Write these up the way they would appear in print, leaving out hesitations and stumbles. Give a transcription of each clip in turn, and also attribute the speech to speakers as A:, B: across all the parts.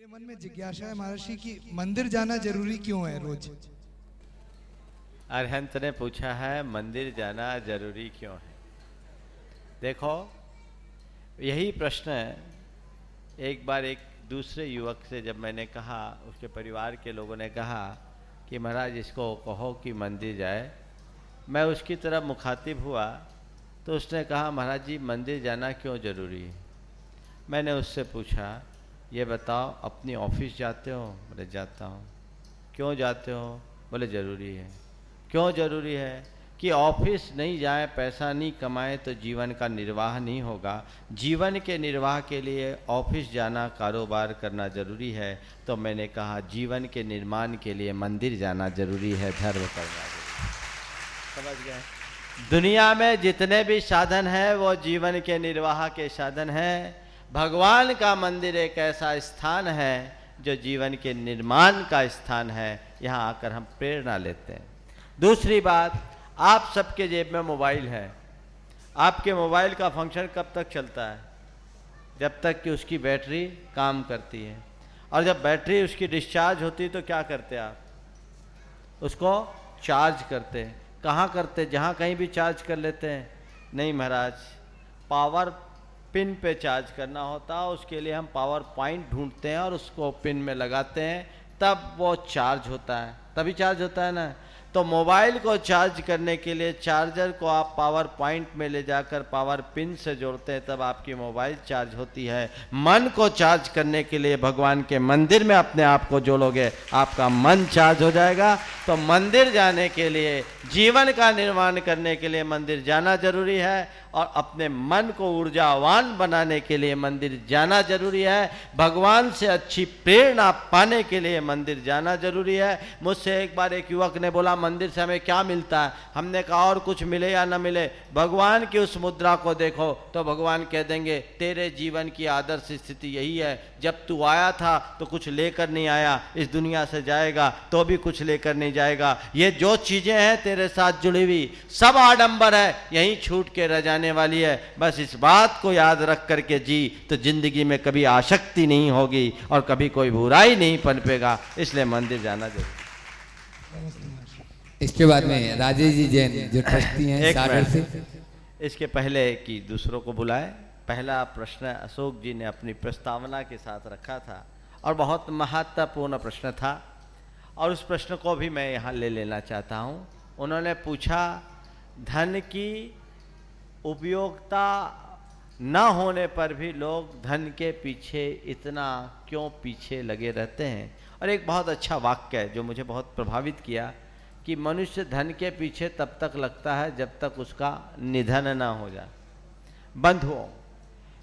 A: मेरे मन में जिज्ञासा है महर्षि कि मंदिर जाना जरूरी क्यों है रोज?
B: अरहंत ने पूछा है मंदिर जाना जरूरी क्यों है। देखो, यही प्रश्न एक बार एक दूसरे युवक से जब मैंने कहा, उसके परिवार के लोगों ने कहा कि महाराज इसको कहो कि मंदिर जाए, मैं उसकी तरफ मुखातिब हुआ तो उसने कहा महाराज जी मंदिर जाना क्यों ज़रूरी है। मैंने उससे पूछा ये बताओ अपनी ऑफिस जाते हो? बोले जाता हूँ। क्यों जाते हो? बोले ज़रूरी है। क्यों ज़रूरी है? कि ऑफिस नहीं जाए, पैसा नहीं कमाए तो जीवन का निर्वाह नहीं होगा। जीवन के निर्वाह के लिए ऑफिस जाना, कारोबार करना ज़रूरी है। तो मैंने कहा जीवन के निर्माण के लिए मंदिर जाना ज़रूरी है, धर्म करना ज़रूरी। समझ गए? दुनिया में जितने भी साधन हैं वो जीवन के निर्वाह के साधन हैं। भगवान का मंदिर एक ऐसा स्थान है जो जीवन के निर्माण का स्थान है। यहाँ आकर हम प्रेरणा लेते हैं। दूसरी बात, आप सबके जेब में मोबाइल है। आपके मोबाइल का फंक्शन कब तक चलता है? जब तक कि उसकी बैटरी काम करती है। और जब बैटरी उसकी डिस्चार्ज होती है तो क्या करते हैं आप? उसको चार्ज करते हैं। कहाँ करते? जहाँ कहीं भी चार्ज कर लेते हैं? नहीं महाराज, पावर पिन पे चार्ज करना होता है। उसके लिए हम पावर पॉइंट ढूंढते हैं और उसको पिन में लगाते हैं, तब वो चार्ज होता है, तभी चार्ज होता है ना। तो मोबाइल को चार्ज करने के लिए चार्जर को आप पावर पॉइंट में ले जाकर पावर पिन से जोड़ते हैं, तब आपकी मोबाइल चार्ज होती है। मन को चार्ज करने के लिए भगवान के मंदिर में अपने आप को जोड़ोगे, आपका मन चार्ज हो जाएगा। तो मंदिर जाने के लिए, जीवन का निर्माण करने के लिए मंदिर जाना जरूरी है। और अपने मन को ऊर्जावान बनाने के लिए मंदिर जाना जरूरी है। भगवान से अच्छी प्रेरणा पाने के लिए मंदिर जाना जरूरी है। मुझसे एक बार एक युवक ने बोला मंदिर से हमें क्या मिलता है? हमने कहा और कुछ मिले या न मिले, भगवान की उस मुद्रा को देखो तो भगवान कह देंगे तेरे जीवन की आदर्श स्थिति यही है। जब तू आया था तो कुछ लेकर नहीं आया, इस दुनिया से जाएगा तो भी कुछ लेकर नहीं जाएगा। ये जो चीजें हैं तेरे साथ जुड़ी हुई सब आडंबर है, यहीं छूट के रह जाने वाली है। बस इस बात को याद रख करके जी तो जिंदगी में कभी आसक्ति नहीं होगी और कभी कोई बुराई नहीं पनपेगा। इसलिए मंदिर जाना जरूरी।
C: इसके बाद में राजेश जी जैन जो ट्रस्टी हैं सागर से,
B: इसके पहले कि दूसरों को बुलाए, पहला प्रश्न अशोक जी ने अपनी प्रस्तावना के साथ रखा था और बहुत महत्वपूर्ण प्रश्न था और उस प्रश्न को भी मैं यहाँ ले लेना चाहता हूँ। उन्होंने पूछा धन की उपयोगिता न होने पर भी लोग धन के पीछे इतना क्यों पीछे लगे रहते हैं। और एक बहुत अच्छा वाक्य है जो मुझे बहुत प्रभावित किया कि मनुष्य धन के पीछे तब तक लगता है जब तक उसका निधन ना हो जाए। बंधुओं,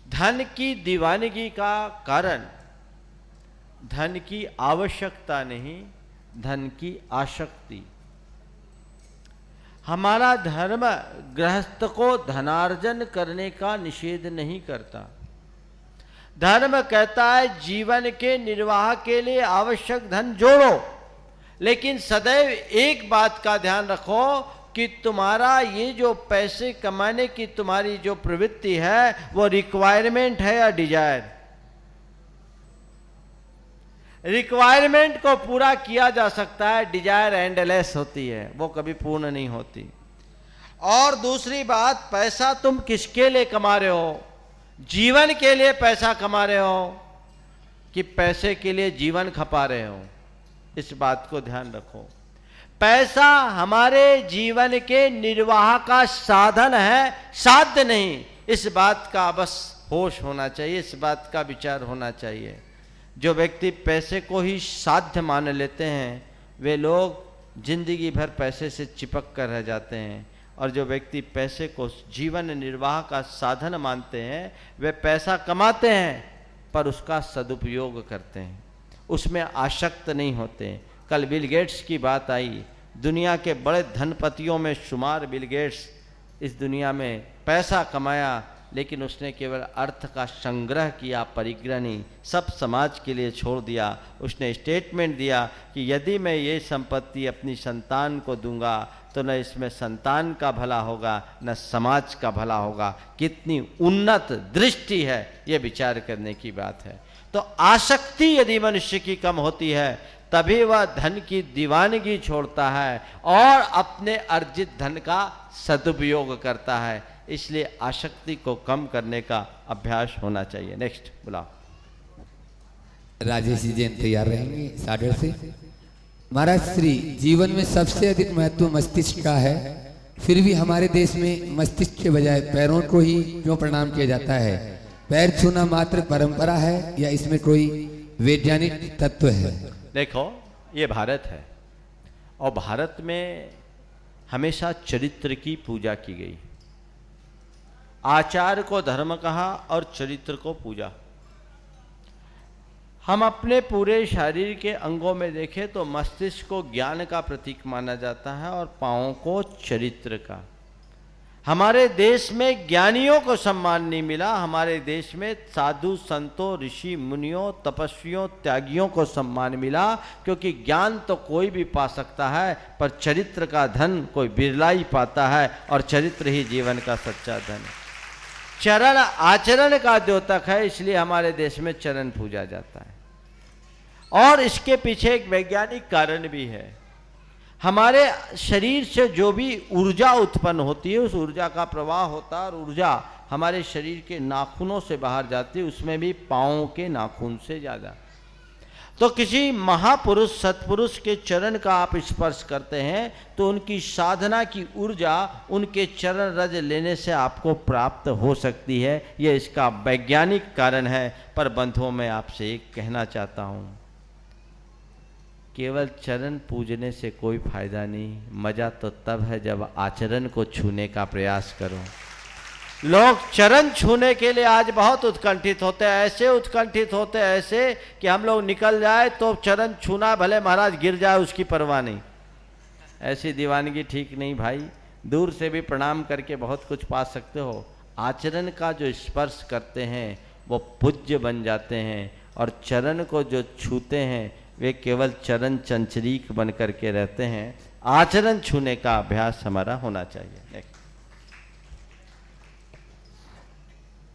B: धन की दीवानगी का कारण धन की आवश्यकता नहीं, धन की आसक्ति। हमारा धर्म गृहस्थ को धनार्जन करने का निषेध नहीं करता। धर्म कहता है जीवन के निर्वाह के लिए आवश्यक धन जोड़ो, लेकिन सदैव एक बात का ध्यान रखो कि तुम्हारा ये जो पैसे कमाने की तुम्हारी जो प्रवृत्ति है वो रिक्वायरमेंट है या डिजायर। रिक्वायरमेंट को पूरा किया जा सकता है, डिजायर एंडलेस होती है, वो कभी पूर्ण नहीं होती। और दूसरी बात, पैसा तुम किसके लिए कमा रहे हो? जीवन के लिए पैसा कमा रहे हो कि पैसे के लिए जीवन खपा रहे हो? इस बात को ध्यान रखो। पैसा हमारे जीवन के निर्वाह का साधन है, साध्य नहीं। इस बात का बस होश होना चाहिए, इस बात का विचार होना चाहिए। जो व्यक्ति पैसे को ही साध्य मान लेते हैं वे लोग जिंदगी भर पैसे से चिपक कर रह जाते हैं। और जो व्यक्ति पैसे को जीवन निर्वाह का साधन मानते हैं वे पैसा कमाते हैं पर उसका सदुपयोग करते हैं, उसमें आसक्त नहीं होते। कल बिल गेट्स की बात आई, दुनिया के बड़े धनपतियों में शुमार बिल गेट्स। इस दुनिया में पैसा कमाया लेकिन उसने केवल अर्थ का संग्रह किया, परिग्रह नहीं, सब समाज के लिए छोड़ दिया। उसने स्टेटमेंट दिया कि यदि मैं ये संपत्ति अपनी संतान को दूंगा तो न इसमें संतान का भला होगा न समाज का भला होगा। कितनी उन्नत दृष्टि है, ये विचार करने की बात है। तो आसक्ति यदि मनुष्य की कम होती है तभी वह धन की दीवानगी छोड़ता है और अपने अर्जित धन का सदुपयोग करता है। इसलिए आसक्ति को कम करने का अभ्यास होना चाहिए। नेक्स्ट बुलाओ।
C: राजेश जी जैन तैयार रहेंगे सागर से। महाराज श्री, जीवन में सबसे अधिक महत्व मस्तिष्क का है, फिर भी हमारे देश में मस्तिष्क के बजाय पैरों को ही क्यों प्रणाम किया जाता है? पैर छूना मात्र परंपरा है या इसमें कोई वैज्ञानिक तत्व है?
B: देखो, ये भारत है और भारत में हमेशा चरित्र की पूजा की गई। आचार को धर्म कहा और चरित्र को पूजा। हम अपने पूरे शरीर के अंगों में देखें तो मस्तिष्क को ज्ञान का प्रतीक माना जाता है और पांवों को चरित्र का। हमारे देश में ज्ञानियों को सम्मान नहीं मिला, हमारे देश में साधु संतों ऋषि मुनियों तपस्वियों त्यागियों को सम्मान मिला, क्योंकि ज्ञान तो कोई भी पा सकता है पर चरित्र का धन कोई बिरला ही पाता है और चरित्र ही जीवन का सच्चा धन है। चरण आचरण का द्योतक है, इसलिए हमारे देश में चरण पूजा जाता है। और इसके पीछे एक वैज्ञानिक कारण भी है। हमारे शरीर से जो भी ऊर्जा उत्पन्न होती है उस ऊर्जा का प्रवाह होता है और ऊर्जा हमारे शरीर के नाखूनों से बाहर जाती है, उसमें भी पाँव के नाखून से ज़्यादा। तो किसी महापुरुष सत्पुरुष के चरण का आप स्पर्श करते हैं तो उनकी साधना की ऊर्जा उनके चरण रज लेने से आपको प्राप्त हो सकती है। ये इसका वैज्ञानिक कारण है। पर बंधुओं में आपसे एक कहना चाहता हूँ, केवल चरण पूजने से कोई फायदा नहीं, मजा तो तब है जब आचरण को छूने का प्रयास करो। लोग चरण छूने के लिए आज बहुत उत्कंठित होते हैं, ऐसे उत्कंठित होते हैं ऐसे कि हम लोग निकल जाए तो चरण छूना, भले महाराज गिर जाए उसकी परवाह नहीं। ऐसी दीवानगी ठीक नहीं भाई। दूर से भी प्रणाम करके बहुत कुछ पा सकते हो। आचरण का जो स्पर्श करते हैं वो पूज्य बन जाते हैं और चरण को जो छूते हैं वे केवल चरण चंचरीक बन करके रहते हैं। आचरण छूने का अभ्यास हमारा होना चाहिए।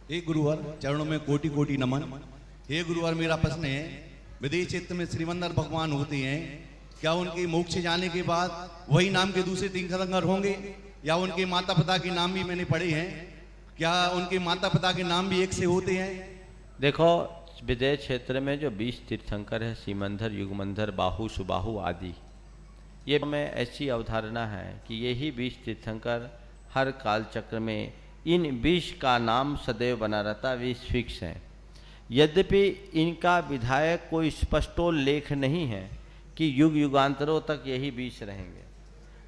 D: हे गुरुवर, चरणों में कोटि कोटि नमन। हे गुरुवर, मेरा प्रश्न है, विदेश क्षेत्र में श्रीमंदर भगवान होते हैं, क्या उनके मोक्ष जाने के बाद वही नाम के दूसरे तीर्थंकर होंगे या उनके माता पिता के नाम भी मैंने पढ़े हैं, क्या उनके माता पिता के नाम भी एक से होते हैं?
B: देखो, विदेश क्षेत्र में जो 20 तीर्थंकर है, सीमंधर युगमंधर बाहु सुबाहु आदि, ये में ऐसी अवधारणा है कि यही 20 तीर्थंकर हर काल चक्र में इन 20 का नाम सदैव बना रहता, 20 फिक्स हैं। यद्यपि इनका विधायक कोई स्पष्टोल्लेख नहीं है कि युग युगांतरों तक यही 20 रहेंगे,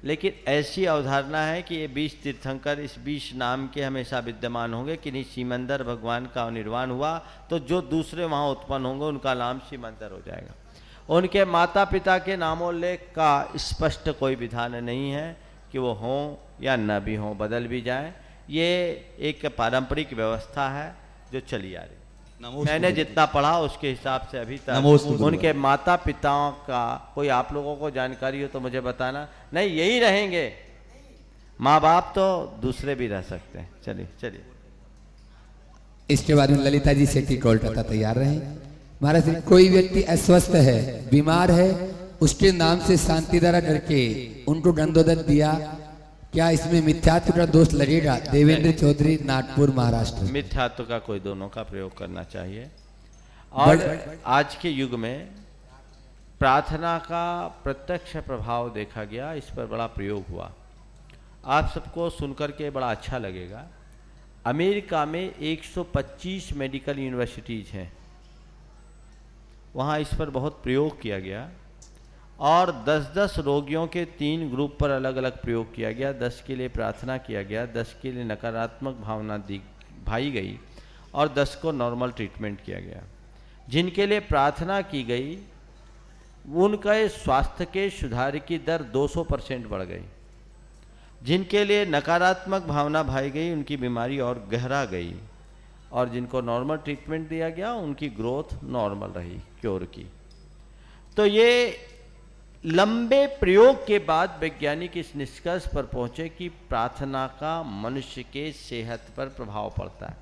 B: लेकिन ऐसी अवधारणा है कि ये 20 तीर्थंकर इस 20 नाम के हमेशा विद्यमान होंगे। कि सीमंदर भगवान का निर्वाण हुआ तो जो दूसरे वहाँ उत्पन्न होंगे उनका नाम सीमंदर हो जाएगा। उनके माता पिता के नामोल्लेख का स्पष्ट कोई विधान नहीं है कि वो हों या न भी हों, बदल भी जाए। ये एक पारंपरिक व्यवस्था है जो चली आ रही। मैंने जितना पढ़ा उसके हिसाब से अभी तक उनके माता पिताओं का कोई आप लोगों को जानकारी हो तो मुझे बताना। नहीं, यही रहेंगे। माँ बाप तो दूसरे भी रह सकते हैं। चलिए चलिए।
C: इसके बाद में ललिता जी से कॉल करता तैयार रहे। महाराज, कोई व्यक्ति अस्वस्थ है, बीमार है, उसके नाम से शांति द्वारा करके उनको दंडोदक दिया, क्या इसमें मिथ्यात्व का दोष लगेगा? देवेंद्र चौधरी, नागपुर, महाराष्ट्र।
B: मिथ्यात्व का कोई दोनों का प्रयोग करना चाहिए। और आज के युग में प्रार्थना का प्रत्यक्ष प्रभाव देखा गया, इस पर बड़ा प्रयोग हुआ। आप सबको सुनकर के बड़ा अच्छा लगेगा। अमेरिका में 125 मेडिकल यूनिवर्सिटीज़ हैं, वहाँ इस पर बहुत प्रयोग किया गया और 10-10 रोगियों के 3 ग्रुप पर अलग अलग प्रयोग किया गया। 10 के लिए प्रार्थना किया गया, 10 के लिए नकारात्मक भावना भाई गई और 10 को नॉर्मल ट्रीटमेंट किया गया। जिनके लिए प्रार्थना की गई उनका स्वास्थ्य के सुधार की दर 200% बढ़ गई। जिनके लिए नकारात्मक भावना भाई गई उनकी बीमारी और गहरा गई और जिनको नॉर्मल ट्रीटमेंट दिया गया उनकी ग्रोथ नॉर्मल रही, क्योर की। तो ये लंबे प्रयोग के बाद वैज्ञानिक इस निष्कर्ष पर पहुंचे कि प्रार्थना का मनुष्य के सेहत पर प्रभाव पड़ता है।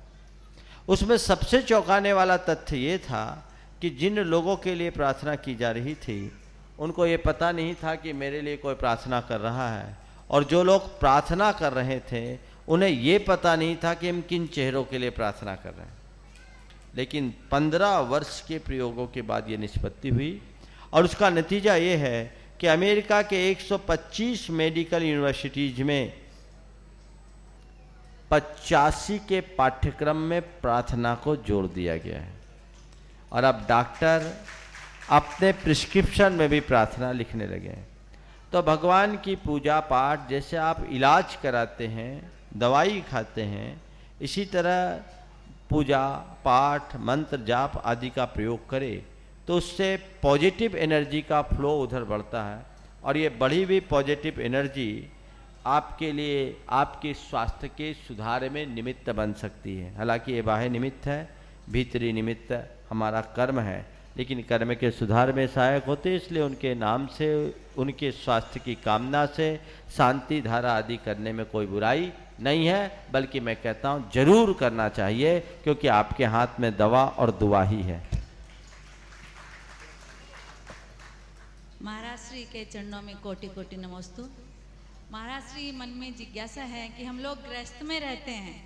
B: उसमें सबसे चौंकाने वाला तथ्य ये था कि जिन लोगों के लिए प्रार्थना की जा रही थी उनको ये पता नहीं था कि मेरे लिए कोई प्रार्थना कर रहा है, और जो लोग प्रार्थना कर रहे थे उन्हें ये पता नहीं था कि हम किन चेहरों के लिए प्रार्थना कर रहे हैं। लेकिन 15 वर्ष के प्रयोगों के बाद ये निष्पत्ति हुई, और उसका नतीजा ये है कि अमेरिका के 125 मेडिकल यूनिवर्सिटीज में 85 के पाठ्यक्रम में प्रार्थना को जोड़ दिया गया है, और अब डॉक्टर अपने प्रिस्क्रिप्शन में भी प्रार्थना लिखने लगे हैं। तो भगवान की पूजा पाठ, जैसे आप इलाज कराते हैं, दवाई खाते हैं, इसी तरह पूजा पाठ मंत्र जाप आदि का प्रयोग करें तो उससे पॉजिटिव एनर्जी का फ्लो उधर बढ़ता है, और ये बढ़ी हुई पॉजिटिव एनर्जी आपके लिए आपके स्वास्थ्य के सुधार में निमित्त बन सकती है। हालांकि ये बाह्य निमित्त है, भीतरी निमित्त हमारा कर्म है, लेकिन कर्म के सुधार में सहायक होते, इसलिए उनके नाम से, उनके स्वास्थ्य की कामना से शांति धारा आदि करने में कोई बुराई नहीं है, बल्कि मैं कहता हूँ जरूर करना चाहिए, क्योंकि आपके हाथ में दवा और दुआ ही है।
E: महाराज श्री के चरणों में कोटि कोटि नमस्तु। महाराज श्री, मन में जिज्ञासा है कि हम लोग गृहस्थ में रहते हैं,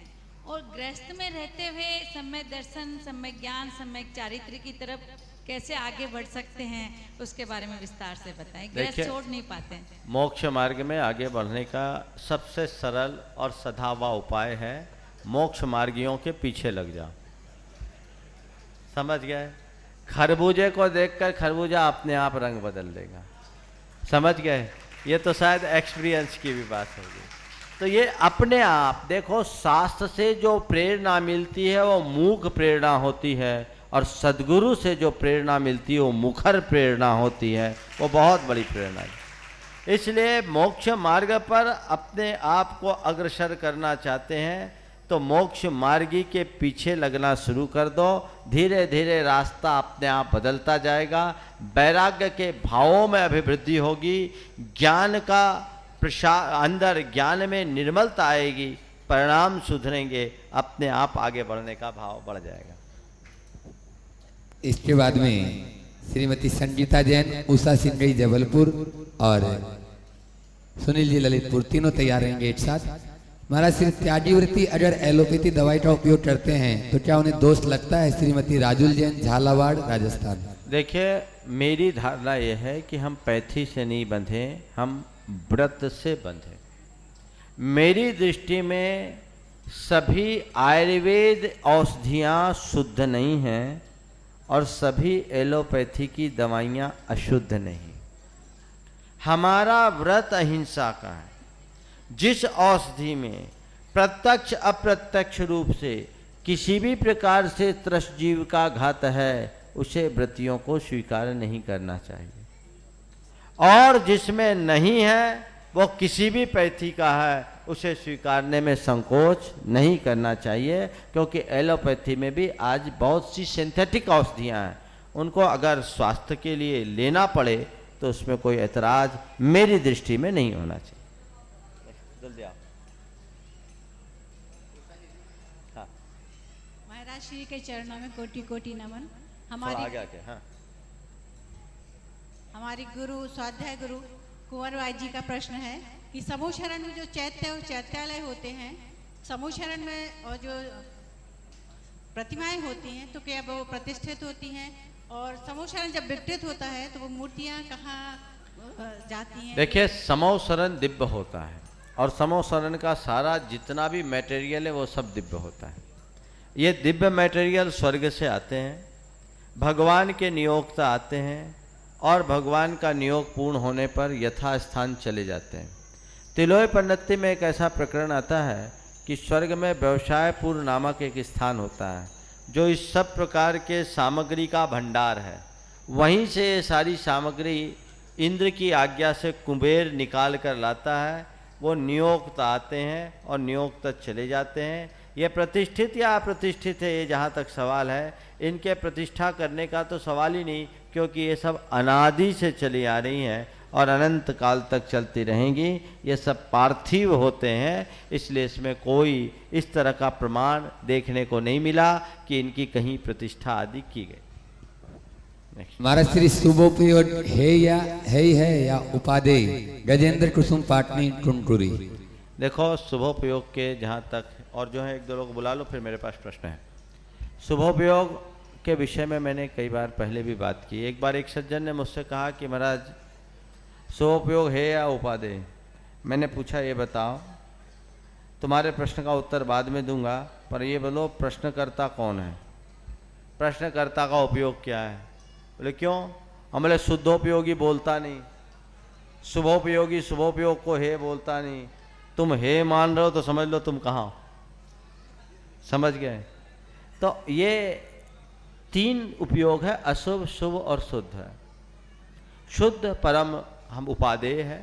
E: और गृहस्थ में रहते हुए सम्यक दर्शन, सम्यक ज्ञान, सम्यक चारित्र की तरफ कैसे आगे बढ़ सकते हैं, उसके बारे में विस्तार से बताएं। गृहस्थ छोड़ नहीं पाते हैं।
B: मोक्ष मार्ग में आगे बढ़ने का सबसे सरल और सधा हुआ उपाय है, मोक्ष मार्गियों के पीछे लग जाओ। समझ गए? खरबूजे को देखकर खरबूजा अपने आप रंग बदल देगा। समझ गए? ये तो शायद एक्सपीरियंस की भी बात होगी। तो ये अपने आप देखो, शास्त्र से जो प्रेरणा मिलती है वो मूक प्रेरणा होती है, और सद्गुरु से जो प्रेरणा मिलती है वो मुखर प्रेरणा होती है, वो बहुत बड़ी प्रेरणा है। इसलिए मोक्ष मार्ग पर अपने आप को अग्रसर करना चाहते हैं तो मोक्ष मार्गी के पीछे लगना शुरू कर दो। धीरे धीरे रास्ता अपने आप बदलता जाएगा, वैराग्य के भावों में अभिवृद्धि होगी, ज्ञान का अंदर ज्ञान में निर्मलता आएगी, परिणाम सुधरेंगे, अपने आप आगे बढ़ने का भाव बढ़ जाएगा।
C: इसके बाद में श्रीमती संगीता जैन, उषा सिंगई जबलपुर और सुनील जी ललितपुर, तीनों तैयार रहेंगे एक साथ। महाराज, श्री त्यागी वृत्ति अगर एलोपैथी दवाई का उपयोग करते हैं तो क्या उन्हें दोष लगता है? श्रीमती राजुल जैन, झालावाड़, राजस्थान।
B: देखिए, मेरी धारणा यह है कि हम पैथी से नहीं बंधे, हम व्रत से बंधे। मेरी दृष्टि में सभी आयुर्वेद औषधियाँ शुद्ध नहीं हैं, और सभी एलोपैथी की दवाइयाँ अशुद्ध नहीं। हमारा व्रत अहिंसा का है। जिस औषधि में प्रत्यक्ष अप्रत्यक्ष रूप से किसी भी प्रकार से त्रस्त जीव का घात है, उसे व्रतियों को स्वीकार नहीं करना चाहिए, और जिसमें नहीं है वो किसी भी पैथी का है, उसे स्वीकारने में संकोच नहीं करना चाहिए, क्योंकि एलोपैथी में भी आज बहुत सी सिंथेटिक औषधियाँ हैं, उनको अगर स्वास्थ्य के लिए लेना पड़े तो उसमें कोई ऐतराज मेरी दृष्टि में नहीं होना चाहिए। जल्दी आओ। हाँ,
E: महाराज श्री के चरणों में कोटि कोटि नमन।
B: आगे आके, हाँ।
F: हमारी गुरु, स्वाध्याय गुरु कुंवर भाई जी का प्रश्न है कि समूह शरण में जो चैत्य और चैत्यालय होते हैं, समूह शरण में और जो प्रतिमाएं होती हैं तो क्या वो प्रतिष्ठित होती हैं, और समूह शरण जब विकृत होता है तो वो मूर्तियां कहाँ जाती हैं?
B: देखिए, समूह शरण दिव्य होता है, और समूह शरण का सारा जितना भी मटेरियल है वो सब दिव्य होता है। ये दिव्य मटेरियल स्वर्ग से आते हैं, भगवान के नियोक्ता आते हैं, और भगवान का नियोग पूर्ण होने पर यथास्थान चले जाते हैं। तिलोय पंडिती में एक ऐसा प्रकरण आता है कि स्वर्ग में व्यवसायपुर नामक एक स्थान होता है, जो इस सब प्रकार के सामग्री का भंडार है। वहीं से ये सारी सामग्री इंद्र की आज्ञा से कुबेर निकाल कर लाता है। वो नियोक्त आते हैं और नियोक्त चले जाते हैं। ये प्रतिष्ठित या अप्रतिष्ठित है, ये जहाँ तक सवाल है, इनके प्रतिष्ठा करने का तो सवाल ही नहीं, क्योंकि ये सब अनादि से चली आ रही हैं और अनंत काल तक चलती रहेंगी। ये सब पार्थिव होते हैं, इसलिए इसमें कोई इस तरह का प्रमाण देखने को नहीं मिला कि इनकी कहीं प्रतिष्ठा आदि की गई। नेक्स्ट।
C: महाराज श्री शुभोपयोग है या है ही है या उपादेय? गजेंद्र कुसुम पाटनी टुनटुरी।
B: देखो शुभोपयोग के जहाँ तक, और जो है एक दो लोग बुला लो, फिर मेरे पास प्रश्न है। शुभोपयोग के विषय में मैंने कई बार पहले भी बात की। एक बार एक सज्जन ने मुझसे कहा कि महाराज शुभोपयोग है या उपादेय? मैंने पूछा ये बताओ, तुम्हारे प्रश्न का उत्तर बाद में दूंगा, पर ये बोलो प्रश्नकर्ता कौन है, प्रश्नकर्ता का उपयोग क्या है? बोले क्यों? हम बोले शुद्धोपयोगी बोलता नहीं, शुभोपयोगी शुभोपयोग को हे बोलता नहीं। तुम हे मान रहे हो तो समझ लो तुम कहाँ हो। समझ गए? तो ये तीन उपयोग है, अशुभ, शुभ और शुद्ध है। शुद्ध परम हम उपादेय है,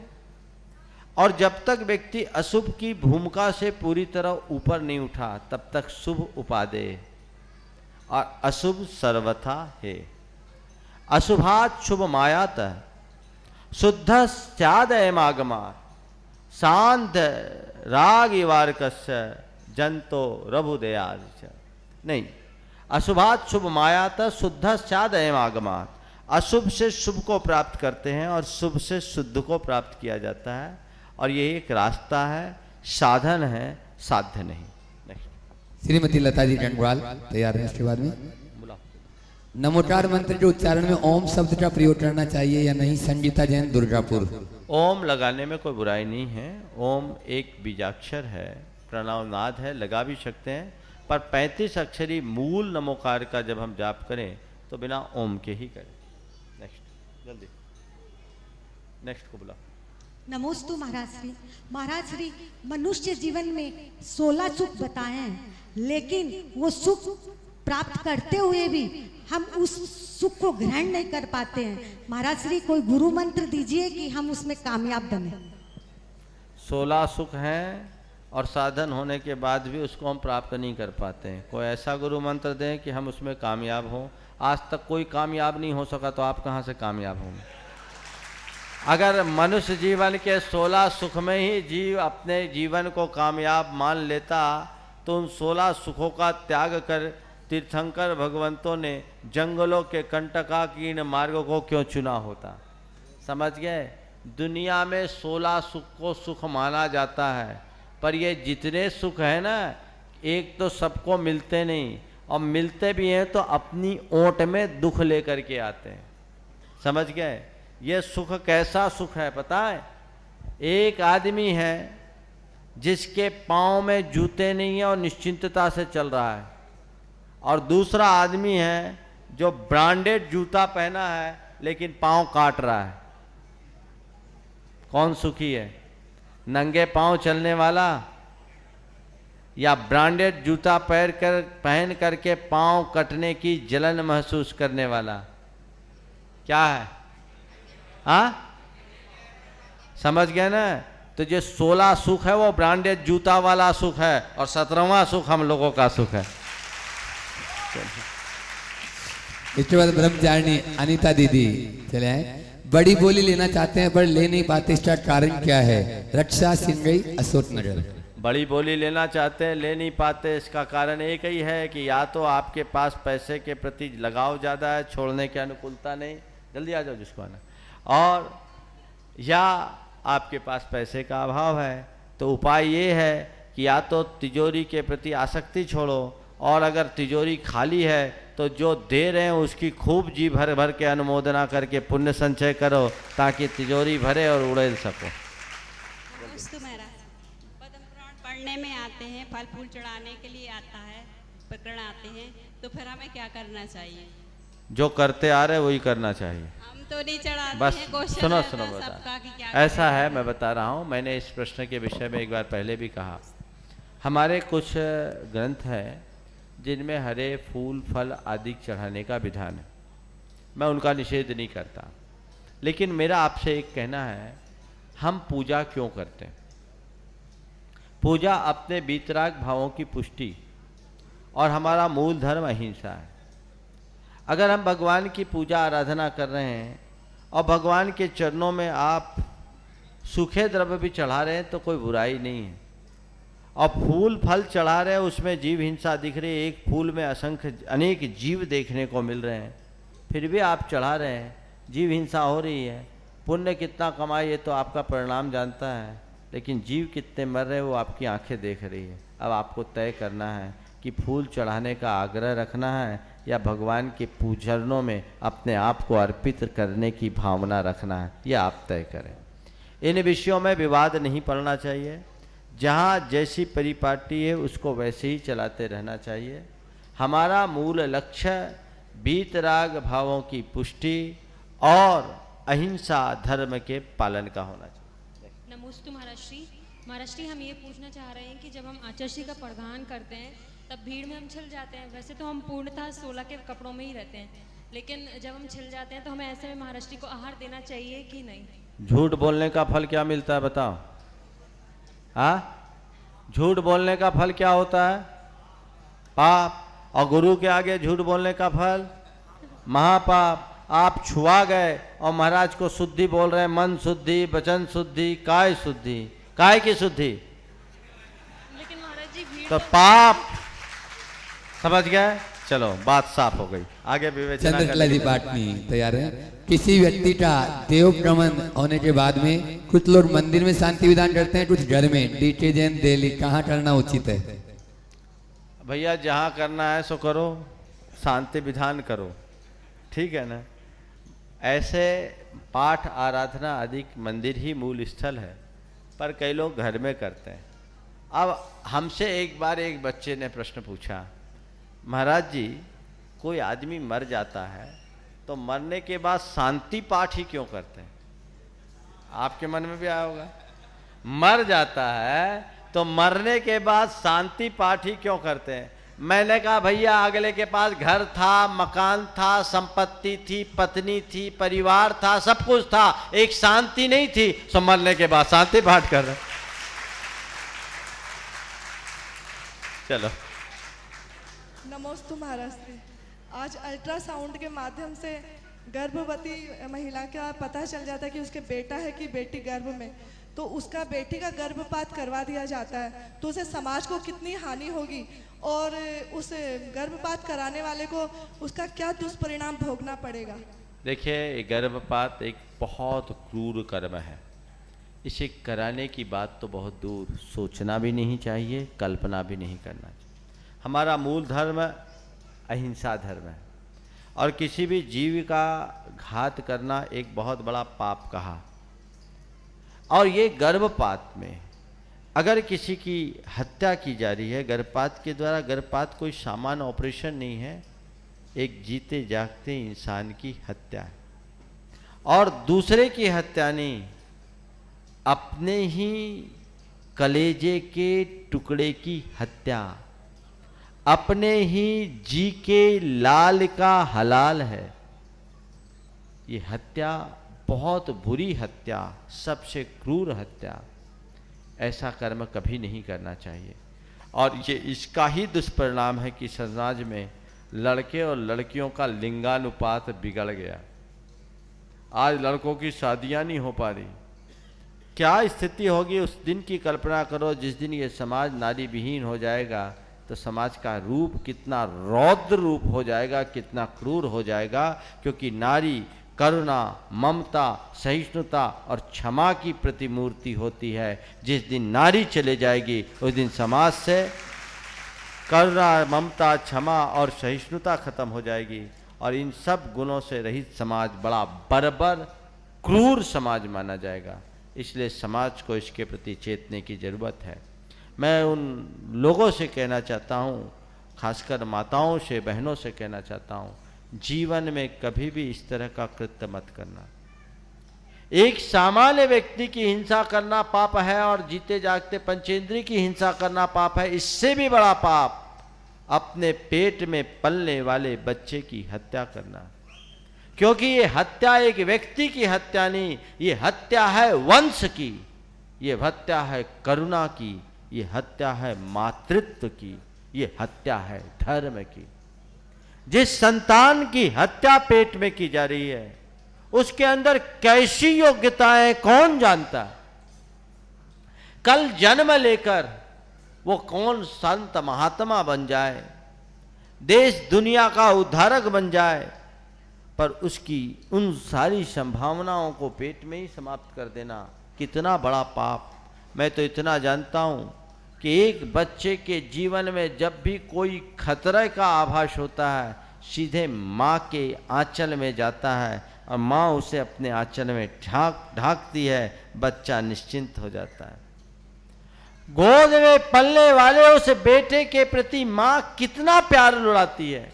B: और जब तक व्यक्ति अशुभ की भूमिका से पूरी तरह ऊपर नहीं उठा तब तक शुभ उपादेय, और अशुभ सर्वथा है। अशुभात शुभ मायात शुद्ध स्यादयमागमा शांत राग इवारकस्य जंतो रभुदयाल। नहीं, अशुभात शुभ मायात शुद्ध स्यादयमागमात्, अशुभ से शुभ को प्राप्त करते हैं और शुभ से शुद्ध को प्राप्त किया जाता है, और ये एक रास्ता है, साधन है, साध्य नहीं। नेक्स्ट।
C: श्रीमती लता जी डंडवाल तैयार है। इसके बाद में
B: बुलाओ।
C: नमोकार मंत्र के उच्चारण में ओम शब्द का प्रयोग करना चाहिए या नहीं? संगीता जैन दुर्गापुर।
B: ओम लगाने में कोई बुराई नहीं है। ओम एक बीजाक्षर है, प्रणवनाद है, लगा भी सकते हैं, पर 35 अक्षरी मूल नमोकार का जब हम जाप करें तो बिना ओम के ही करें। नेक्स्ट, जल्दी नेक्स्ट को बुलाओ।
G: नमोस्तु महाराज श्री मनुष्य जीवन में 16 सुख बताए हैं, लेकिन वो सुख प्राप्त करते हुए भी हम उस सुख को ग्रहण नहीं कर पाते हैं। महाराज श्री कोई गुरु मंत्र दीजिए कि हम उसमें कामयाब बने।
B: 16 सुख हैं और साधन होने के बाद भी उसको हम प्राप्त नहीं कर पाते हैं। कोई ऐसा गुरु मंत्र दें कि हम उसमें कामयाब हों। आज तक कोई कामयाब नहीं हो सका, तो आप कहाँ से कामयाब होंगे? अगर मनुष्य जीवन के 16 सुख में ही जीव अपने जीवन को कामयाब मान लेता तो उन 16 सुखों का त्याग कर तीर्थंकर भगवंतों ने जंगलों के कंटकाकीर्ण मार्गों को क्यों चुना होता? समझ गए? दुनिया में 16 सुख को सुख माना जाता है, पर ये जितने सुख है ना, एक तो सबको मिलते नहीं, और मिलते भी हैं तो अपनी ओट में दुख लेकर के आते हैं। समझ गए? ये सुख कैसा सुख है पता है? एक आदमी है जिसके पाँव में जूते नहीं है और निश्चिंतता से चल रहा है, और दूसरा आदमी है जो ब्रांडेड जूता पहना है लेकिन पाँव काट रहा है। कौन सुखी है? नंगे पाँव चलने वाला या ब्रांडेड जूता पहन करके पाँव कटने की जलन महसूस करने वाला? क्या है? हाँ, समझ गए ना? तो जो 16 सुख है वो ब्रांडेड जूता वाला सुख है, और 17वां सुख हम लोगों का सुख है।
C: इसके बाद ब्रह्मचारिणी अनीता दीदी चले आए। बड़ी बोली लेना चाहते हैं पर ले नहीं पाते, इसका कारण क्या है? रक्षा सिंगई अशोक नगर।
B: बड़ी बोली लेना चाहते हैं, ले नहीं पाते, इसका कारण एक ही है कि या तो आपके पास पैसे के प्रति लगाव ज़्यादा है, छोड़ने की अनुकूलता नहीं, जल्दी आ जाओ जिसको आना, और या आपके पास पैसे का अभाव है। तो उपाय ये है कि या तो तिजोरी के प्रति आसक्ति छोड़ो, और अगर तिजोरी खाली है तो जो दे रहे हैं उसकी खूब जी भर भर के अनुमोदना करके पुण्य संचय करो, ताकि तिजोरी भरे और उड़ेल सको।
F: पद्म पुराण पढ़ने में आते हैं, फल फूल चढ़ाने के लिए आता है, प्रकरण आते हैं, तो फिर हमें क्या करना चाहिए?
B: जो करते आ रहे वही करना चाहिए।
F: हम तो नहीं चढ़ाते
B: बस
F: हैं, क्वेश्चन
B: सुनो
F: रहता
B: सुनो
F: है
B: बता,
F: सबका कि क्या
B: ऐसा है, मैं बता रहा हूँ। मैंने इस प्रश्न के विषय में एक बार पहले भी कहा, हमारे कुछ ग्रंथ हैं जिनमें हरे फूल फल आदि चढ़ाने का विधान है, मैं उनका निषेध नहीं करता, लेकिन मेरा आपसे एक कहना है, हम पूजा क्यों करते हैं? पूजा अपने वीतराग भावों की पुष्टि, और हमारा मूल धर्म अहिंसा है। अगर हम भगवान की पूजा आराधना कर रहे हैं और भगवान के चरणों में आप सूखे द्रव्य भी चढ़ा रहे हैं तो कोई बुराई नहीं है, और फूल फल चढ़ा रहे हैं उसमें जीव हिंसा दिख रही है, एक फूल में असंख्य अनेक जीव देखने को मिल रहे हैं, फिर भी आप चढ़ा रहे हैं, जीव हिंसा हो रही है, पुण्य कितना कमाए ये तो आपका परिणाम जानता है, लेकिन जीव कितने मर रहे हैं वो आपकी आंखें देख रही है। अब आपको तय करना है कि फूल चढ़ाने का आग्रह रखना है या भगवान के पूजनों में अपने आप को अर्पित करने की भावना रखना है, यह आप तय करें। इन विषयों में विवाद नहीं पड़ना चाहिए। जहाँ जैसी परिपाटी है उसको वैसे ही चलाते रहना चाहिए। हमारा मूल लक्ष्य वीतराग भावों की पुष्टि और अहिंसा धर्म के पालन का होना चाहिए।
H: नमोस्तु महाराष्ट्री। महाराष्ट्री, हम ये पूछना चाह रहे हैं कि जब हम आचर्षी का परिधान करते हैं तब भीड़ में हम छिल जाते हैं। वैसे तो हम पूर्णतः 16 के कपड़ों में ही रहते हैं, लेकिन जब हम छिल जाते हैं तो हमें ऐसे में महाराष्ट्री को आहार देना चाहिए कि नहीं?
B: झूठ बोलने का फल क्या मिलता है बताओ? हाँ, झूठ बोलने का फल क्या होता है? पाप। और गुरु के आगे झूठ बोलने का फल महापाप। आप छुआ गए और महाराज को शुद्धि बोल रहे हैं, मन शुद्धि, वचन शुद्धि, काय शुद्धि। काय की शुद्धि?
H: लेकिन महाराज जी भीड़
B: तो पाप। समझ गए? चलो बात साफ हो गई, आगे विवेचना
C: चंद्रकला जी बाटनी तैयार है। किसी व्यक्ति का देव भ्रमण होने के बाद में कुछ लोग मंदिर में शांति विधान करते हैं, कुछ घर में डीके जैन दिल्ली। कहाँ करना उचित है?
B: भैया जहाँ करना है सो करो, शांति विधान करो, ठीक है ना। ऐसे पाठ आराधना अधिक मंदिर ही मूल स्थल है, पर कई लोग घर में करते हैं। अब हमसे एक बार एक बच्चे ने प्रश्न पूछा, महाराज जी कोई आदमी मर जाता है तो मरने के बाद शांति पाठ ही क्यों करते हैं? आपके मन में भी आया होगा, मर जाता है तो मरने के बाद शांति पाठ ही क्यों करते हैं? मैंने कहा भैया अगले के पास घर था, मकान था, संपत्ति थी, पत्नी थी, परिवार था, सब कुछ था, एक शांति नहीं थी, तो मरने के बाद शांति पाठ कर रहे। चलो।
I: नमोस्तु महाराष्ट्री। आज अल्ट्रासाउंड के माध्यम से गर्भवती महिला का पता चल जाता है कि उसके बेटा है कि बेटी गर्भ में, तो उसका बेटी का गर्भपात करवा दिया जाता है, तो उसे समाज को कितनी हानि होगी और उस गर्भपात कराने वाले को उसका क्या दुष्परिणाम भोगना पड़ेगा?
B: देखिए, गर्भपात एक बहुत क्रूर कर्म है। इसे कराने की बात तो बहुत दूर, सोचना भी नहीं चाहिए, कल्पना भी नहीं करना चाहिए। हमारा मूल धर्म अहिंसा धर्म है और किसी भी जीव का घात करना एक बहुत बड़ा पाप कहा। और ये गर्भपात में अगर किसी की हत्या की जा रही है गर्भपात के द्वारा, गर्भपात कोई सामान्य ऑपरेशन नहीं है, एक जीते जागते इंसान की हत्या है। और दूसरे की हत्या नहीं, अपने ही कलेजे के टुकड़े की हत्या, अपने ही जी के लाल का हलाल है। ये हत्या बहुत बुरी हत्या, सबसे क्रूर हत्या। ऐसा कर्म कभी नहीं करना चाहिए। और ये इसका ही दुष्परिणाम है कि समाज में लड़के और लड़कियों का लिंगानुपात बिगड़ गया। आज लड़कों की शादियां नहीं हो पा रही। क्या स्थिति होगी उस दिन की कल्पना करो जिस दिन ये समाज नारी विहीन हो जाएगा, तो समाज का रूप कितना रौद्र रूप हो जाएगा, कितना क्रूर हो जाएगा। क्योंकि नारी करुणा, ममता, सहिष्णुता और क्षमा की प्रतिमूर्ति होती है। जिस दिन नारी चले जाएगी उस दिन समाज से करुणा, ममता, क्षमा और सहिष्णुता खत्म हो जाएगी और इन सब गुणों से रहित समाज बड़ा बर्बर, क्रूर समाज माना जाएगा। इसलिए समाज को इसके प्रति चेतने की जरूरत है। मैं उन लोगों से कहना चाहता हूँ, खासकर माताओं से, बहनों से कहना चाहता हूँ, जीवन में कभी भी इस तरह का कृत्य मत करना। एक सामान्य व्यक्ति की हिंसा करना पाप है और जीते जागते पंचेंद्रिय की हिंसा करना पाप है। इससे भी बड़ा पाप अपने पेट में पलने वाले बच्चे की हत्या करना। क्योंकि ये हत्या एक व्यक्ति की हत्या नहीं, ये हत्या है वंश की, ये हत्या है करुणा की, ये हत्या है मातृत्व की, ये हत्या है धर्म की। जिस संतान की हत्या पेट में की जा रही है उसके अंदर कैसी योग्यताएं कौन जानता है। कल जन्म लेकर वो कौन संत महात्मा बन जाए, देश दुनिया का उद्धारक बन जाए, पर उसकी उन सारी संभावनाओं को पेट में ही समाप्त कर देना कितना बड़ा पाप। मैं तो इतना जानता हूँ कि एक बच्चे के जीवन में जब भी कोई खतरे का आभास होता है, सीधे माँ के आंचल में जाता है और माँ उसे अपने आंचल में ढांकती है, बच्चा निश्चिंत हो जाता है। गोद में पलने वाले उस बेटे के प्रति माँ कितना प्यार लुढ़ाती है,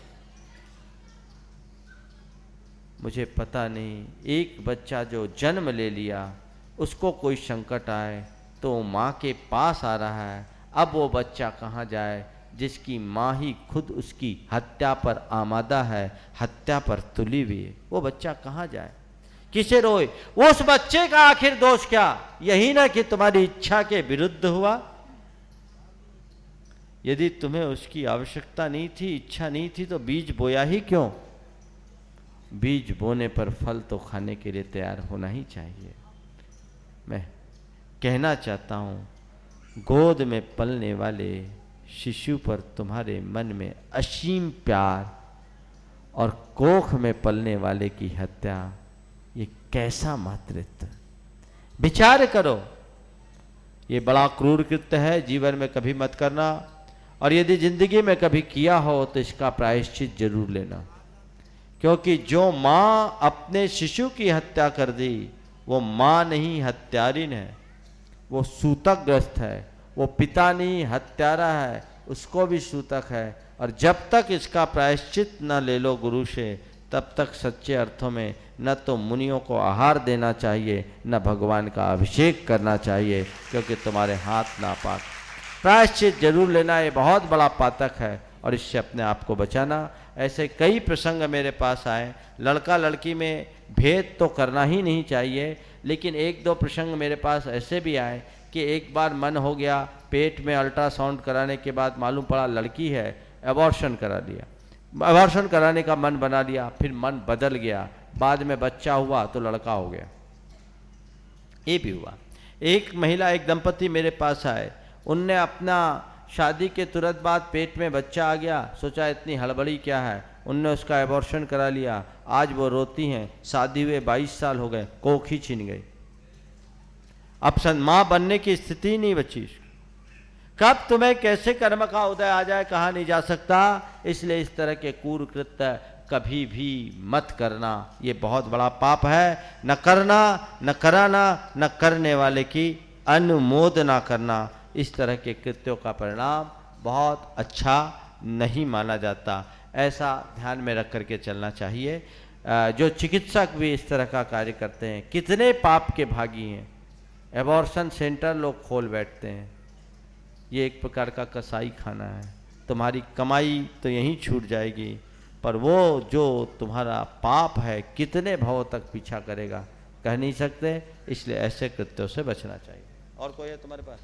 B: मुझे पता नहीं। एक बच्चा जो जन्म ले लिया, उसको कोई संकट आए तो माँ के पास आ रहा है, अब वो बच्चा कहाँ जाए जिसकी माँ ही खुद उसकी हत्या पर आमादा है, हत्या पर तुली हुई है। वो बच्चा कहाँ जाए, किसे रोए? उस बच्चे का आखिर दोष क्या? यही ना कि तुम्हारी इच्छा के विरुद्ध हुआ। यदि तुम्हें उसकी आवश्यकता नहीं थी, इच्छा नहीं थी, तो बीज बोया ही क्यों? बीज बोने पर फल तो खाने के लिए तैयार होना ही चाहिए। मैं कहना चाहता हूँ, गोद में पलने वाले शिशु पर तुम्हारे मन में असीम प्यार और कोख में पलने वाले की हत्या, ये कैसा मातृत्व! विचार करो, ये बड़ा क्रूर कृत्य है, जीवन में कभी मत करना। और यदि जिंदगी में कभी किया हो तो इसका प्रायश्चित जरूर लेना, क्योंकि जो माँ अपने शिशु की हत्या कर दी, वो माँ नहीं हत्यारिन है, वो सूतकग्रस्त है। वो पिता नहीं हत्यारा है, उसको भी सूतक है। और जब तक इसका प्रायश्चित न ले लो गुरु से, तब तक सच्चे अर्थों में न तो मुनियों को आहार देना चाहिए, न भगवान का अभिषेक करना चाहिए, क्योंकि तुम्हारे हाथ नापाक। प्रायश्चित जरूर लेना, ये बहुत बड़ा पातक है, और इससे अपने आप को बचाना। ऐसे कई प्रसंग मेरे पास आए। लड़का लड़की में भेद तो करना ही नहीं चाहिए, लेकिन एक दो प्रसंग मेरे पास ऐसे भी आए कि एक बार मन हो गया, पेट में अल्ट्रासाउंड कराने के बाद मालूम पड़ा लड़की है, एबॉर्शन करा लिया। एबॉर्शन कराने का मन बना लिया, फिर मन बदल गया, बाद में बच्चा हुआ तो लड़का हो गया। ये भी हुआ। एक महिला, एक दंपति मेरे पास आए, उनने अपना शादी के तुरंत बाद पेट में बच्चा आ गया, सोचा इतनी हड़बड़ी क्या है, उनने उसका एबॉर्शन करा लिया। आज वो रोती हैं, शादी हुए 22 साल हो गए, कोख ही छिन गई। अब माँ बनने की स्थिति नहीं बची। कब तुम्हें कैसे कर्म का उदय आ जाए कहा नहीं जा सकता। इसलिए इस तरह के क्रूर कृत्य कभी भी मत करना, ये बहुत बड़ा पाप है। न करना, न कराना, न करने वाले की अनुमोदना करना, इस तरह के कृत्यों का परिणाम बहुत अच्छा नहीं माना जाता। ऐसा ध्यान में रख करके चलना चाहिए। जो चिकित्सक भी इस तरह का कार्य करते हैं, कितने पाप के भागी हैं। एबॉर्शन सेंटर लोग खोल बैठते हैं, ये एक प्रकार का कसाई खाना है। तुम्हारी कमाई तो यहीं छूट जाएगी, पर वो जो तुम्हारा पाप है कितने भावों तक पीछा करेगा कह नहीं सकते। इसलिए ऐसे कृत्यों से बचना चाहिए। और कोई है तुम्हारे पास?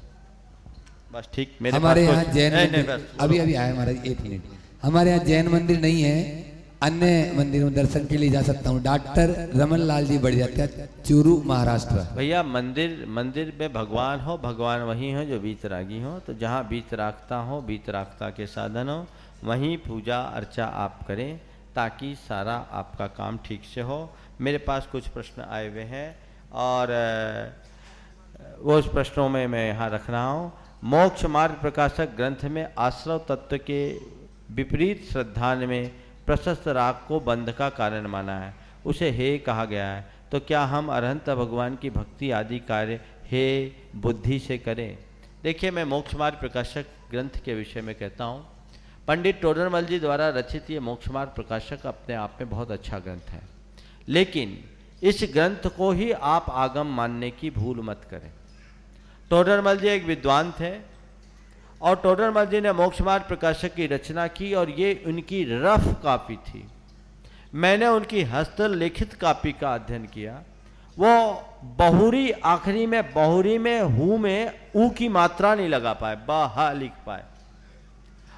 B: बस ठीक। मेरे
C: हमारे यहाँ
B: पास
C: जैन
B: नहीं,
C: मंदिर
B: बस
C: अभी अभी आया महाराज, 1 मिनट। हमारे यहाँ जैन मंदिर नहीं है, अन्य मंदिरों में दर्शन के लिए जा सकता हूँ। डॉक्टर रमन लाल जी बढ़ जाते हैं, चूरू महाराष्ट्र।
B: भैया मंदिर में भगवान हो, भगवान वही हो जो बीतरागी हो। तो जहाँ बीतरागता हो, बीतरागता के साधन हो, वहीं पूजा अर्चा आप करें, ताकि सारा आपका काम ठीक से हो। मेरे पास कुछ प्रश्न आए हुए हैं और वो उस प्रश्नों में मैं यहाँ रख रहा हूँ। मोक्ष मार्ग प्रकाशक ग्रंथ में आश्रव तत्व के विपरीत श्रद्धान में प्रशस्त राग को बंध का कारण माना है, उसे हे कहा गया है। तो क्या हम अरहंत भगवान की भक्ति आदि कार्य हे बुद्धि से करें? देखिए, मैं मोक्ष मार्ग प्रकाशक ग्रंथ के विषय में कहता हूँ। पंडित टोडरमल जी द्वारा रचित ये मोक्ष मार्ग प्रकाशक अपने आप में बहुत अच्छा ग्रंथ है, लेकिन इस ग्रंथ को ही आप आगम मानने की भूल मत करें। टोडरमल जी एक विद्वान थे और टोडरमल जी ने मोक्ष मार्ग प्रकाशक की रचना की और ये उनकी रफ कॉपी थी। मैंने उनकी हस्तलिखित कॉपी का अध्ययन किया। वो बहुरी, आखिरी में बहुरी में हु में ऊ की मात्रा नहीं लगा पाए, बहा लिख पाए।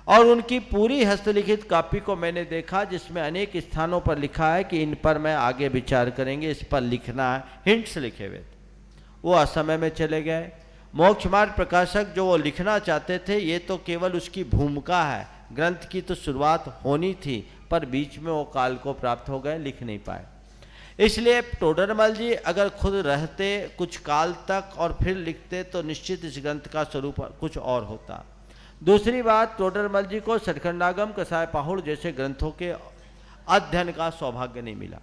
B: और उनकी पूरी हस्तलिखित कॉपी को मैंने देखा, जिसमें अनेक स्थानों पर लिखा है कि इन पर मैं आगे विचार करेंगे, इस पर लिखना है, हिंट्स लिखे हुए थे। वो असमय में चले गए। मोक्ष मार्ग प्रकाशक जो वो लिखना चाहते थे, ये तो केवल उसकी भूमिका है, ग्रंथ की तो शुरुआत होनी थी, पर बीच में वो काल को प्राप्त हो गए, लिख नहीं पाए। इसलिए टोडरमल जी अगर खुद रहते कुछ काल तक और फिर लिखते तो निश्चित इस ग्रंथ का स्वरूप कुछ और होता। दूसरी बात, टोडरमल जी को सचखंडागम, कसाय पाहुड़ जैसे ग्रंथों के अध्ययन का सौभाग्य नहीं मिला,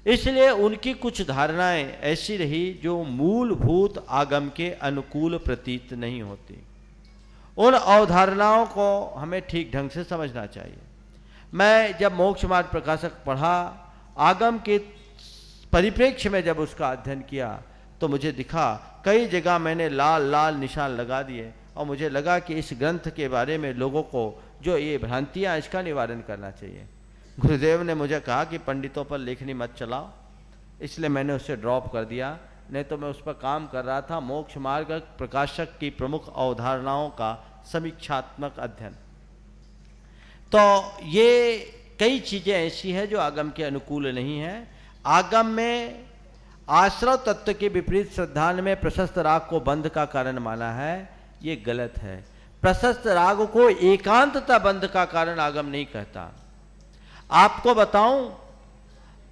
B: इसलिए उनकी कुछ धारणाएं ऐसी रही जो मूलभूत आगम के अनुकूल प्रतीत नहीं होती। उन अवधारणाओं को हमें ठीक ढंग से समझना चाहिए। मैं जब मोक्ष मार्ग प्रकाशक पढ़ा, आगम के परिप्रेक्ष्य में जब उसका अध्ययन किया तो मुझे दिखा कई जगह मैंने लाल लाल निशान लगा दिए और मुझे लगा कि इस ग्रंथ के बारे में लोगों को जो ये भ्रांतियाँ, इसका निवारण करना चाहिए। गुरुदेव ने मुझे कहा कि पंडितों पर लेखनी मत चलाओ, इसलिए मैंने उसे ड्रॉप कर दिया, नहीं तो मैं उस पर काम कर रहा था, मोक्ष मार्ग प्रकाशक की प्रमुख अवधारणाओं का समीक्षात्मक अध्ययन। तो ये कई चीज़ें ऐसी हैं जो आगम के अनुकूल नहीं है। आगम में आश्रव तत्व के विपरीत श्रद्धान में प्रशस्त राग को बंध का कारण माना है, ये गलत है। प्रशस्त राग को एकांतता बंध का कारण आगम नहीं कहता। आपको बताऊं,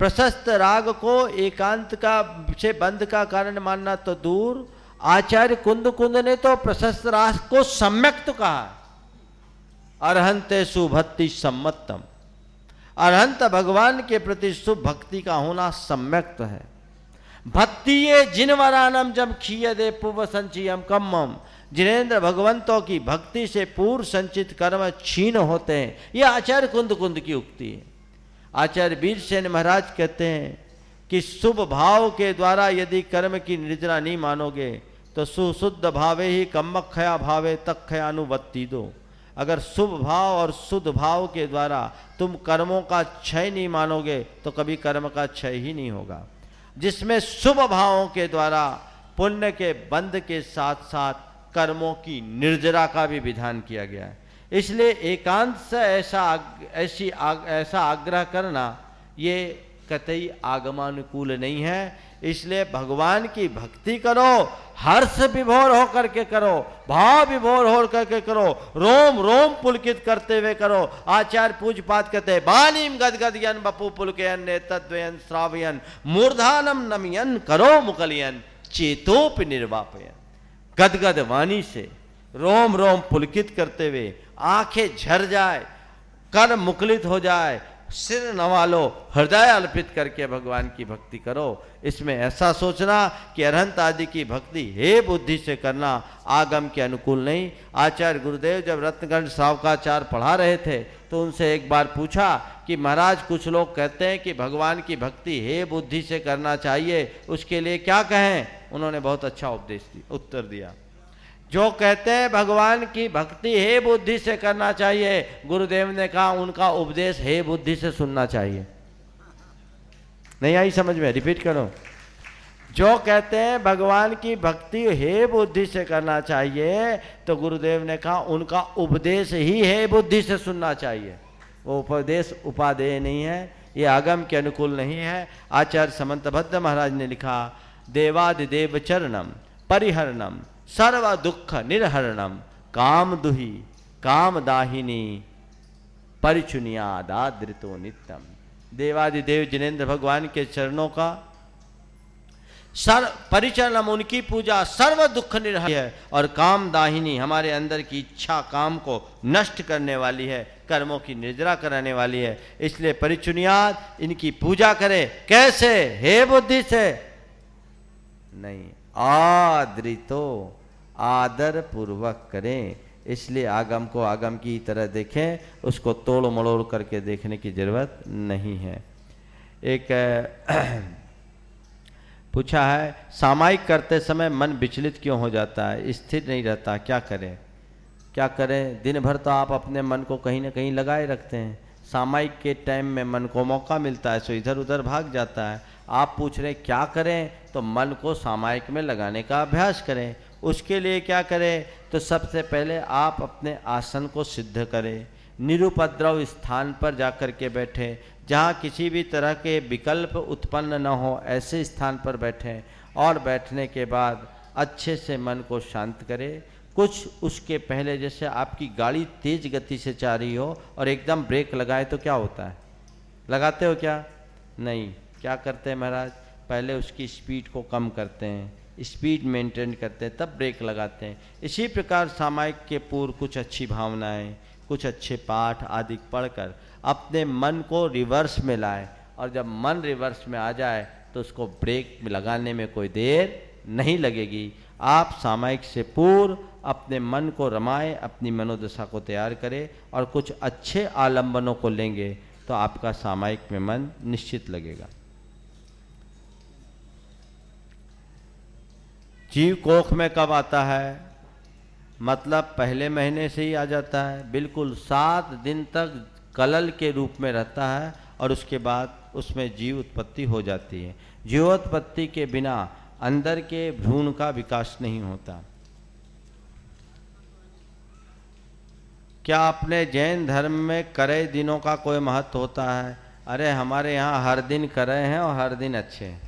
B: प्रशस्त राग को एकांत का से बंध का कारण मानना तो दूर, आचार्य कुंद ने तो प्रशस्त राग को सम्यक तो कहा, अरहंते सुभक्ति सम्मतम। अरहंत भगवान के प्रति शुभ भक्ति का होना सम्यक्त है। भक्ति ये जिनवरानम जम खीयदे पूर्व संचयम कम्मम, जिनेन्द्र भगवंतों की भक्ति से पूर्व संचित कर्म छीन होते हैं। यह आचार्य कुंद की उक्ति है। आचार्य वीरसेन महाराज कहते हैं कि शुभ भाव के द्वारा यदि कर्म की निर्जरा नहीं मानोगे तो सुशुद्ध भावे ही कम्मक्षया भावे तक्षयानुवत्ति दो। अगर शुभ भाव और शुद्ध भाव के द्वारा तुम कर्मों का क्षय नहीं मानोगे तो कभी कर्म का क्षय ही नहीं होगा। जिसमें शुभ भावों के द्वारा पुण्य के बंध के साथ साथ कर्मों की निर्जरा का भी विधान किया गया है। इसलिए एकांत से ऐसा आग्रह करना ये कतई आगमानुकूल नहीं है। इसलिए भगवान की भक्ति करो, हर्ष विभोर होकर के करो, भाव विभोर होकर के करो, रोम रोम पुलकित करते हुए करो। आचार्य पूजपात कहते हैं, बानीम गदगदयन बपु पुलकयन तद्वयन श्रावयन मूर्धानम नमियन करो मुकलियन चेतोप निर्वापयन। गदगद वाणी से रोम रोम पुलकित करते हुए आंखें झर जाए, कर मुकलित हो जाए, सिर नवा लो, हृदय अर्पित करके भगवान की भक्ति करो। इसमें ऐसा सोचना कि अरहंत आदि की भक्ति हे बुद्धि से करना आगम के अनुकूल नहीं। आचार्य गुरुदेव जब रत्नगंज सावकाचार पढ़ा रहे थे तो उनसे एक बार पूछा कि महाराज कुछ लोग कहते हैं कि भगवान की भक्ति हे बुद्धि से करना चाहिए, उसके लिए क्या कहें? उन्होंने बहुत अच्छा उत्तर दिया। जो कहते हैं भगवान की भक्ति हे बुद्धि से करना चाहिए, गुरुदेव ने कहा उनका उपदेश हे बुद्धि से सुनना चाहिए। नहीं आई समझ में? रिपीट करो। जो कहते हैं भगवान की भक्ति हे बुद्धि से करना चाहिए तो गुरुदेव ने कहा उनका उपदेश ही हे बुद्धि से सुनना चाहिए। वो उपदेश उपादेय नहीं है, ये आगम के अनुकूल नहीं है। आचार्य समंतभद्र महाराज ने लिखा, देवादिदेव चरणम परिहरणम सर्व दुख निर्हरणम काम दुही काम दाहिनी परिचुनियादादृतो नित्यम। देवादिदेव जिनेन्द्र भगवान के चरणों का परिचरणम, उनकी पूजा सर्व दुख निर्हर है और काम दाहिनी, हमारे अंदर की इच्छा काम को नष्ट करने वाली है, कर्मों की निर्जरा कराने वाली है। इसलिए परिचुनियाद, इनकी पूजा करें। कैसे? हे बुद्धि से नहीं, आदृतो आदर पूर्वक करें। इसलिए आगम को आगम की तरह देखें, उसको तोड़ मड़ोड़ करके देखने की जरूरत नहीं है। एक पूछा है, सामायिक करते समय मन विचलित क्यों हो जाता है, स्थिर नहीं रहता, क्या करें? क्या करें? दिन भर तो आप अपने मन को कहीं ना कहीं लगाए रखते हैं, सामायिक के टाइम में मन को मौका मिलता है सो इधर उधर भाग जाता है। आप पूछ रहे क्या करें? तो मन को सामायिक में लगाने का अभ्यास करें। उसके लिए क्या करें? तो सबसे पहले आप अपने आसन को सिद्ध करें, निरुपद्रव स्थान पर जाकर के बैठें, जहाँ किसी भी तरह के विकल्प उत्पन्न न हो, ऐसे स्थान पर बैठें और बैठने के बाद अच्छे से मन को शांत करें। कुछ उसके पहले, जैसे आपकी गाड़ी तेज गति से जा रही हो और एकदम ब्रेक लगाए तो क्या होता है? लगाते हो क्या? नहीं। क्या करते हैं महाराज? पहले उसकी स्पीड को कम करते हैं, स्पीड मेंटेन करते हैं, तब ब्रेक लगाते हैं। इसी प्रकार सामायिक के पूर्व कुछ अच्छी भावनाएं, कुछ अच्छे पाठ आदि पढ़कर अपने मन को रिवर्स में लाए, और जब मन रिवर्स में आ जाए तो उसको ब्रेक लगाने में कोई देर नहीं लगेगी। आप सामायिक से पूर्व अपने मन को रमाएं, अपनी मनोदशा को तैयार करें और कुछ अच्छे आलंबनों को लेंगे तो आपका सामायिक में मन निश्चित लगेगा। जीव कोख में कब आता है? मतलब पहले महीने से ही आ जाता है। बिल्कुल 7 दिन तक कलल के रूप में रहता है और उसके बाद उसमें जीव उत्पत्ति हो जाती है। जीवोत्पत्ति के बिना अंदर के भ्रूण का विकास नहीं होता। क्या अपने जैन धर्म में करे दिनों का कोई महत्व होता है? अरे हमारे यहाँ हर दिन करे हैं और हर दिन अच्छे हैं,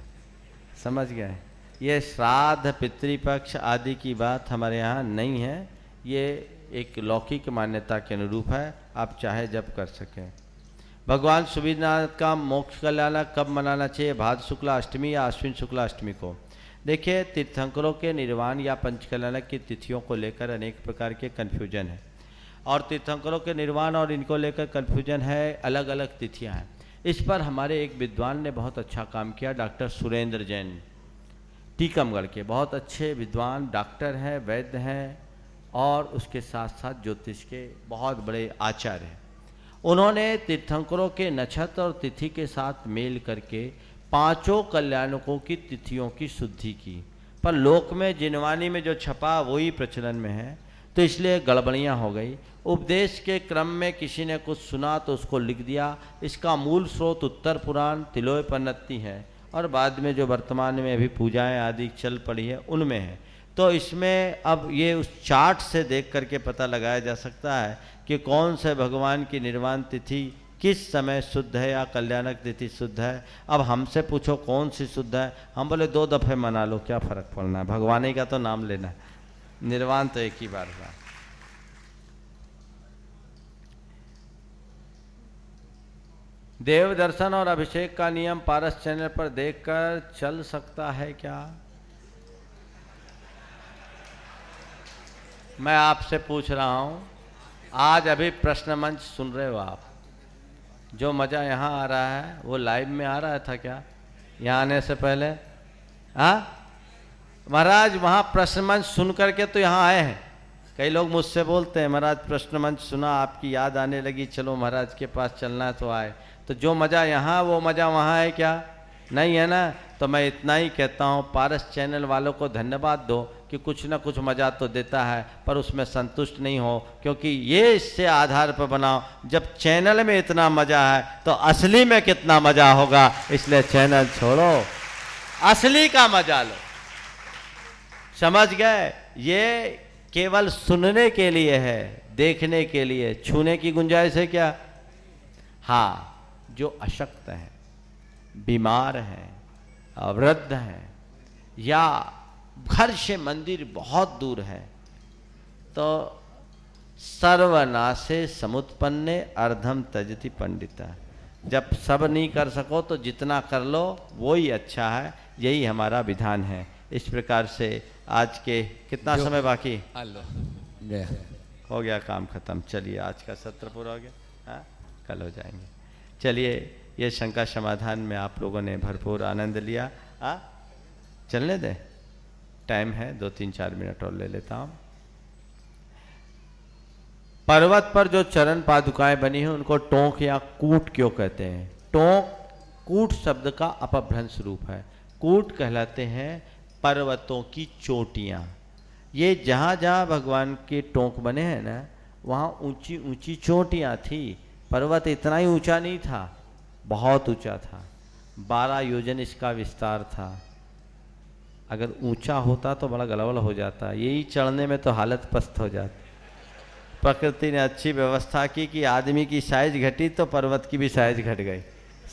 B: समझ गए? ये श्राद्ध पितृपक्ष आदि की बात हमारे यहाँ नहीं है, ये एक लौकिक मान्यता के अनुरूप है, आप चाहे जब कर सकें। भगवान सुबीरनाथ का मोक्ष कल्याणक कब मनाना चाहिए? भाद्र शुक्ला अष्टमी या आश्विन शुक्ला अष्टमी को? देखिए, तीर्थंकरों के निर्वाण या पंचकल्याणक की तिथियों को लेकर अनेक प्रकार के कन्फ्यूजन है, और तीर्थंकरों के निर्वाण और इनको लेकर कन्फ्यूजन है, अलग अलग तिथियां हैं। इस पर हमारे एक विद्वान ने बहुत अच्छा काम किया, डॉक्टर सुरेंद्र जैन, टीकमगढ़ के बहुत अच्छे विद्वान डॉक्टर हैं, वैद्य हैं और उसके साथ साथ ज्योतिष के बहुत बड़े आचार्य हैं। उन्होंने तीर्थंकरों के नक्षत्र और तिथि के साथ मेल करके 5 कल्याणकों की तिथियों की शुद्धि की, पर लोक में जिनवानी में जो छपा वही प्रचलन में है, तो इसलिए गड़बड़ियाँ हो गई। उपदेश के क्रम में किसी ने कुछ सुना तो उसको लिख दिया। इसका मूल स्रोत उत्तर पुराण तिलोपनिषद है और बाद में जो वर्तमान में अभी पूजाएं आदि चल पड़ी है उनमें है। तो इसमें अब ये उस चार्ट से देख करके पता लगाया जा सकता है कि कौन से भगवान की निर्वाण तिथि किस समय शुद्ध है या कल्याणक तिथि शुद्ध है। अब हमसे पूछो कौन सी शुद्ध है, हम बोले 2 दफ़े मना लो, क्या फ़र्क पड़ना है, भगवान ही का तो नाम लेना है, निर्वाण तो एक ही बार हुआ। देव दर्शन और अभिषेक का नियम पारस चैनल पर देखकर चल सकता है क्या? मैं आपसे पूछ रहा हूं, आज अभी प्रश्न मंच सुन रहे हो आप, जो मज़ा यहाँ आ रहा है वो लाइव में आ रहा था क्या यहाँ आने से पहले? हाँ महाराज, वहाँ प्रश्न मंच सुन करके तो यहाँ आए हैं। कई लोग मुझसे बोलते हैं महाराज प्रश्न मंच सुना, आपकी याद आने लगी, चलो महाराज के पास चलना तो आए। तो जो मज़ा यहाँ वो मज़ा वहाँ है क्या? नहीं है ना। तो मैं इतना ही कहता हूँ, पारस चैनल वालों को धन्यवाद दो कि कुछ ना कुछ मज़ा तो देता है, पर उसमें संतुष्ट नहीं हो, क्योंकि ये इससे आधार पर बनाओ, जब चैनल में इतना मज़ा है तो असली में कितना मज़ा होगा। इसलिए चैनल छोड़ो, असली का मज़ा लो। समझ गए? ये केवल सुनने के लिए है, देखने के लिए, छूने की गुंजाइश है क्या? हाँ, जो अशक्त हैं, बीमार हैं, वृद्ध हैं, या घर से मंदिर बहुत दूर है, तो सर्वनाशे समुत्पन्ने अर्धम त्यजति पंडिता। जब सब नहीं कर सको तो जितना कर लो वो ही अच्छा है, यही हमारा विधान है। इस प्रकार से आज के कितना समय बाकी? हो गया काम खत्म। चलिए आज का सत्र पूरा हो गया, हाँ कल हो जाएंगे। चलिए, ये शंका समाधान में आप लोगों ने भरपूर आनंद लिया। चलने दें, टाइम है, 2-3-4 मिनट और ले लेता हूँ। पर्वत पर जो चरण पादुकाएं बनी हैं उनको टोंक या कूट क्यों कहते हैं? टोंक कूट शब्द का अपभ्रंश रूप है। कूट कहलाते हैं पर्वतों की चोटियाँ। ये जहाँ जहाँ भगवान के टोंक बने हैं ना, वहाँ ऊंची ऊंची चोटियाँ थी। पर्वत इतना ही ऊंचा नहीं था, बहुत ऊंचा था, 12 योजन इसका विस्तार था। अगर ऊंचा होता तो बड़ा गलबल हो जाता, यही चढ़ने में तो हालत पस्त हो जाती। प्रकृति ने अच्छी व्यवस्था की कि आदमी की साइज घटी तो पर्वत की भी साइज घट गई।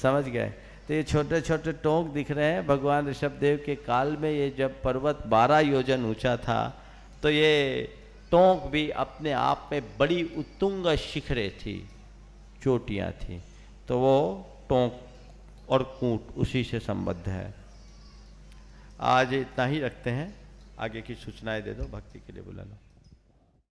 B: समझ गए? तो ये छोटे छोटे टोंक दिख रहे हैं। भगवान ऋषभदेव के काल में ये जब पर्वत 12 योजन ऊंचा था तो ये टोंक भी अपने आप में बड़ी उत्तुंग शिखरें थी, चोटियाँ थी, तो वो टोंक और कूट उसी से संबद्ध है। आज इतना ही रखते हैं, आगे की सूचनाएं दे दो, भक्ति के लिए बुला लो।